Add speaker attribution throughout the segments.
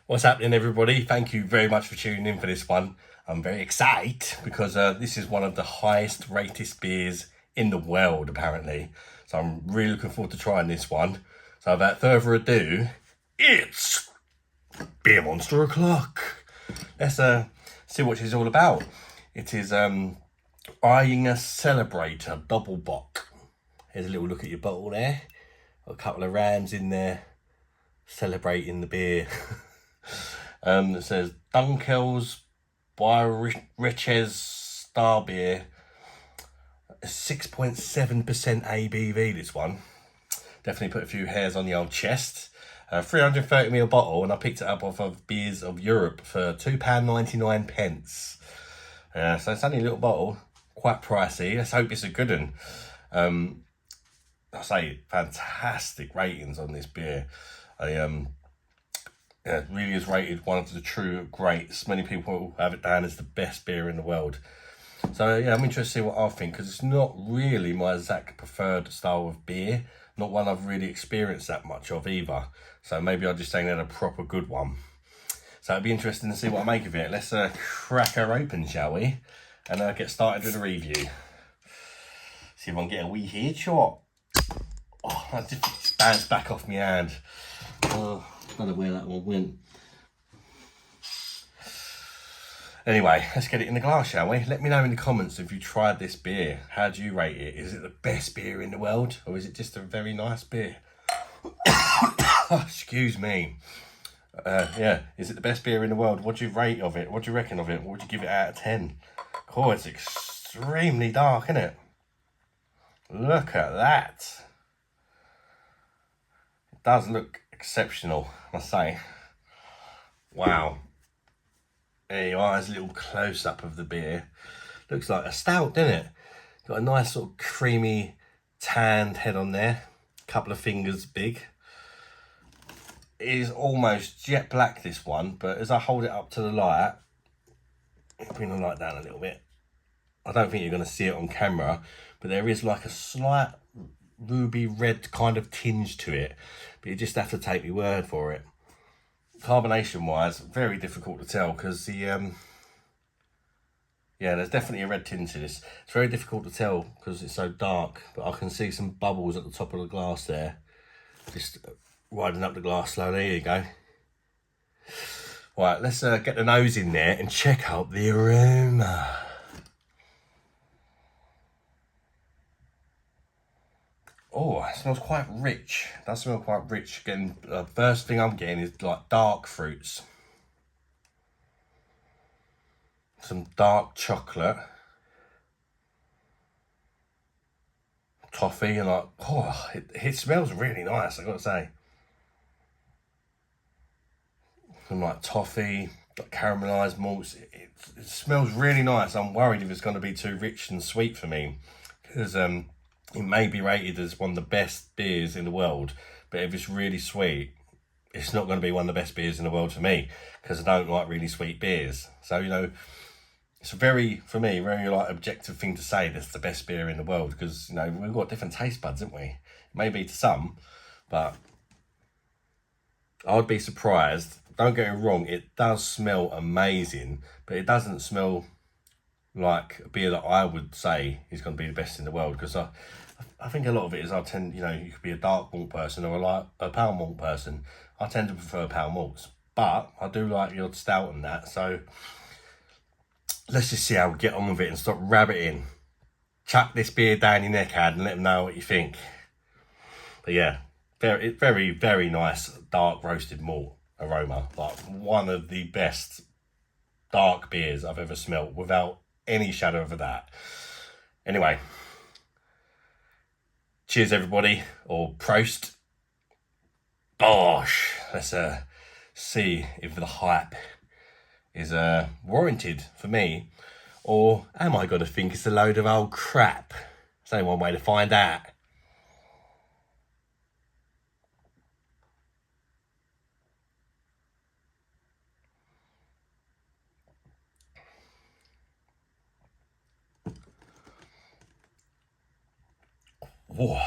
Speaker 1: What's happening, everybody? Thank you very much for tuning in for this one. I'm very excited because this is one of the highest rated beers in the world, apparently. So I'm really looking forward to trying this one. So without further ado, it's Beer Monster O'Clock. Let's see what she's all about. It is Ayinger Celebrator Doppelbock. Here's a little look at your bottle there. Got a couple of rams in there celebrating the beer. It says Dunkel's Riches Star Beer, 6.7% ABV. This one definitely put a few hairs on the old chest. 330ml bottle, and I picked it up off of Beers of Europe for £2.99. So it's only a little bottle, quite pricey. Let's hope it's a good one. I say fantastic ratings on this beer. It really is rated one of the true greats. Many people have it down as the best beer in the world. So yeah, I'm interested to see what I think, because it's not really my exact preferred style of beer. Not one I've really experienced that much of either. So maybe I just ain't had a proper good one. So it'd be interesting to see what I make of it. Let's crack her open, shall we? And get started with a review. See if I can get a wee headshot. Oh, that just bounced back off my hand. Oh, I don't know where that one went. Anyway, let's get it in the glass, shall we? Let me know in the comments if you tried this beer. How do you rate it? Is it the best beer in the world, or is it just a very nice beer? Excuse me. Yeah, is it the best beer in the world? What do you rate of it? What do you reckon of it? What would you give it out of 10? Oh, it's extremely dark, isn't it? Look at that. It does look exceptional, I must say. Wow. There you are, there's a little close-up of the beer. Looks like a stout, doesn't it? Got a nice sort of creamy tanned head on there. Couple of fingers big. It is almost jet black, this one, but as I hold it up to the light, bring the light down a little bit. I don't think you're going to see it on camera, but there is like a slight ruby red kind of tinge to it, but you just have to take my word for it. Carbonation wise, very difficult to tell, because the yeah, there's definitely a red tint to this. It's very difficult to tell because it's so dark, but I can see some bubbles at the top of the glass there. Just riding up the glass slowly. There you go. Right, let's get the nose in there and check out the aroma. Oh, it smells quite rich. It does smell quite rich. Again, the first thing I'm getting is like dark fruits. Some dark chocolate. Toffee, and like, oh, it smells really nice, I've got to say. Some like toffee, like caramelised malts. It smells really nice. I'm worried if it's going to be too rich and sweet for me, because it may be rated as one of the best beers in the world, but if it's really sweet, it's not going to be one of the best beers in the world for me, because I don't like really sweet beers. So, you know, it's a very, for me, very like objective thing to say that's the best beer in the world, because, you know, we've got different taste buds, haven't we? Maybe to some, but I'd be surprised. Don't get me wrong, it does smell amazing, but it doesn't smell like a beer that I would say is going to be the best in the world, because I think a lot of it is, I tend, you know, you could be a dark malt person or a pale malt person. I tend to prefer pale malts, but I do like the odd stout and that. So let's just see how we get on with it and stop rabbiting. Chuck this beer down your neck, Ad, and let them know what you think. But yeah, very, very, very nice dark roasted malt aroma. Like one of the best dark beers I've ever smelt, without any shadow of a doubt. Anyway, cheers everybody, or Prost. Bosh. Let's see if the hype is warranted for me, or am I going to think it's a load of old crap? There's only one way to find out. Whoa.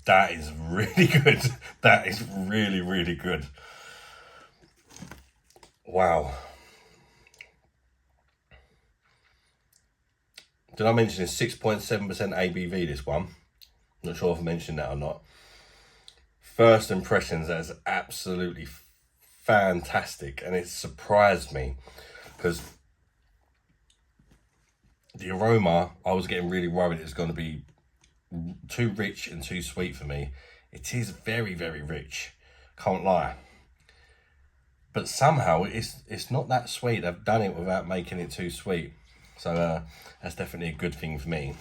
Speaker 1: That is really good. That is really, really good. Wow. Did I mention it's 6.7% ABV, this one? Not sure if I mentioned that or not. First impressions, that is absolutely fantastic, and it surprised me because the aroma, I was getting really worried it was going to be too rich and too sweet for me. It is very, very rich, can't lie. But somehow it's not that sweet. They've done it without making it too sweet. So that's definitely a good thing for me.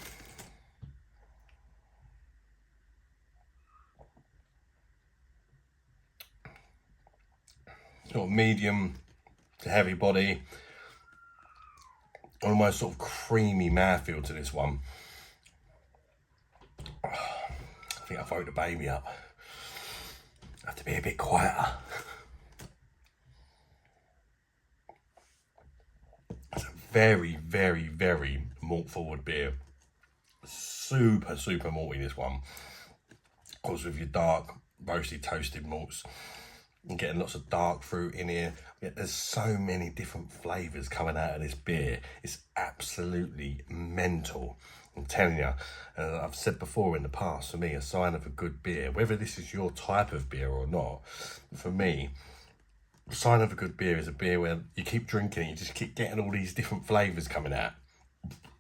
Speaker 1: Sort of medium to heavy body. Almost sort of creamy mouthfeel to this one. I think I've woke the baby up. I have to be a bit quieter. It's a very, very, very malt forward beer. Super, super malty, this one. Of course, with your dark, roasted, toasted malts, you're getting lots of dark fruit in here. There's so many different flavours coming out of this beer. It's absolutely mental. I'm telling you, I've said before in the past, for me, a sign of a good beer, whether this is your type of beer or not, for me, the sign of a good beer is a beer where you keep drinking it, you just keep getting all these different flavours coming out.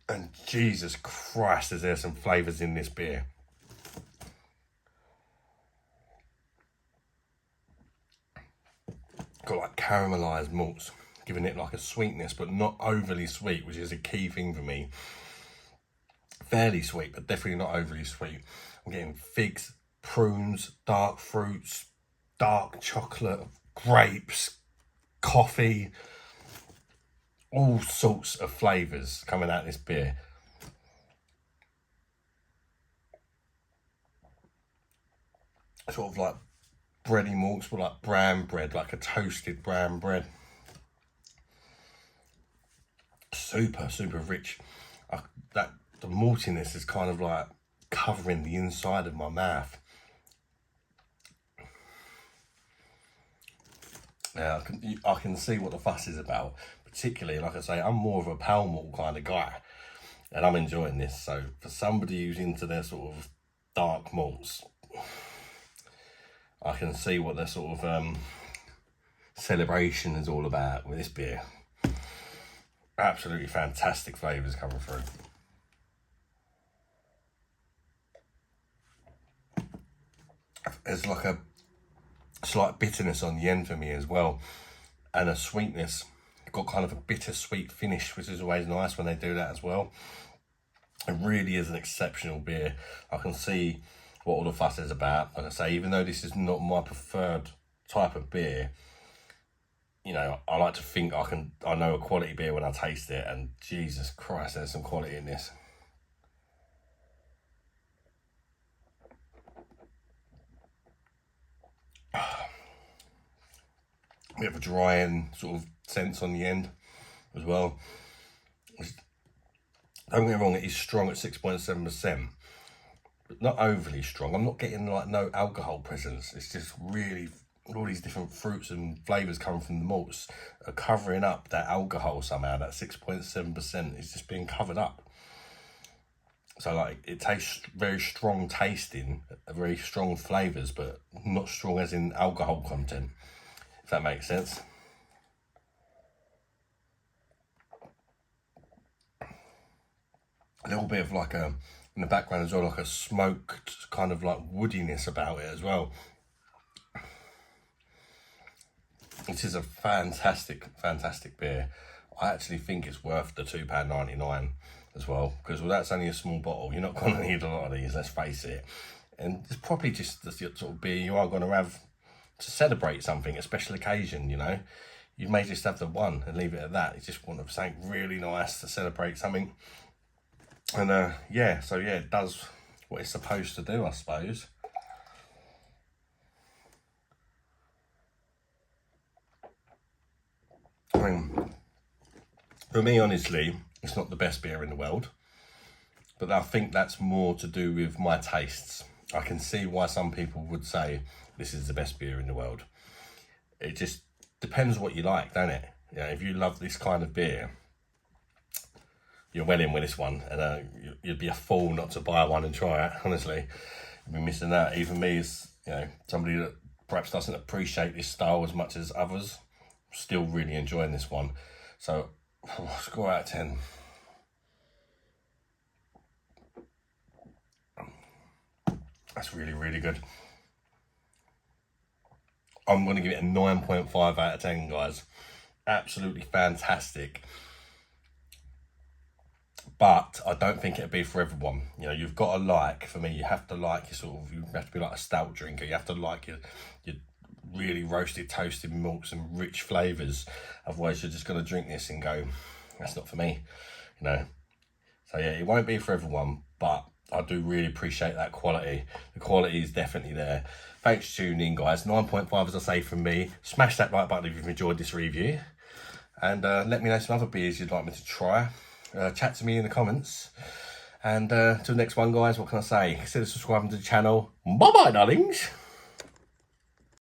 Speaker 1: And Jesus Christ, is there some flavours in this beer. Got like caramelised malts, giving it like a sweetness, but not overly sweet, which is a key thing for me. Fairly sweet, but definitely not overly sweet. I'm getting figs, prunes, dark fruits, dark chocolate, grapes, coffee, all sorts of flavours coming out of this beer. Sort of like bready malts, but like brown bread, like a toasted brown bread. Super, super rich. The maltiness is kind of like covering the inside of my mouth. Yeah, I can see what the fuss is about. Particularly, like I say, I'm more of a pale malt kind of guy, and I'm enjoying this. So for somebody who's into their sort of dark malts, I can see what their sort of celebration is all about with this beer. Absolutely fantastic flavours coming through. There's like a slight bitterness on the end for me as well, and a sweetness. Got kind of a bittersweet finish, which is always nice when they do that as well. It really is an exceptional beer. I can see what all the fuss is about. Like I say, even though this is not my preferred type of beer, you know, I like to think I know a quality beer when I taste it, and Jesus Christ, there's some quality in this. We have a drying sort of sense on the end as well. Don't get me wrong, it is strong at 6.7%, but not overly strong. I'm not getting like no alcohol presence. It's just really all these different fruits and flavours coming from the malts are covering up that alcohol somehow. That 6.7% is just being covered up. So like it tastes very strong tasting, very strong flavours, but not strong as in alcohol content, if that makes sense. A little bit of like in the background as well, like a smoked kind of like woodiness about it as well. This is a fantastic, fantastic beer. I actually think it's worth the £2.99 as well, because that's only a small bottle. You're not going to need a lot of these, let's face it. And it's probably just the sort of beer you are going to have to celebrate something, a special occasion, you know. You may just have the one and leave it at that. You just want something really nice to celebrate something. And yeah, so yeah, it does what it's supposed to do, I suppose. I mean, for me, honestly, it's not the best beer in the world, but I think that's more to do with my tastes. I can see why some people would say this is the best beer in the world. It just depends what you like, don't it? You know, if you love this kind of beer, you're well in with this one, and you'd be a fool not to buy one and try it. Honestly, you'd be missing out. Even me, as you know, somebody that perhaps doesn't appreciate this style as much as others, still really enjoying this one. So, score out of 10. That's really, really good. I'm going to give it a 9.5 out of 10, guys. Absolutely fantastic. But I don't think it'd be for everyone. You know, you've got to like, for me, you have to like your sort of, you have to be like a stout drinker. You have to like your really roasted, toasted malts and rich flavours. Otherwise, you're just going to drink this and go, that's not for me, you know. So yeah, it won't be for everyone, but I do really appreciate that quality. The quality is definitely there. Thanks for tuning in, guys. 9.5, as I say, from me. Smash that like button if you've enjoyed this review. And let me know some other beers you'd like me to try. Chat to me in the comments. And till the next one, guys, what can I say? Consider subscribing to the channel. Bye-bye, darlings.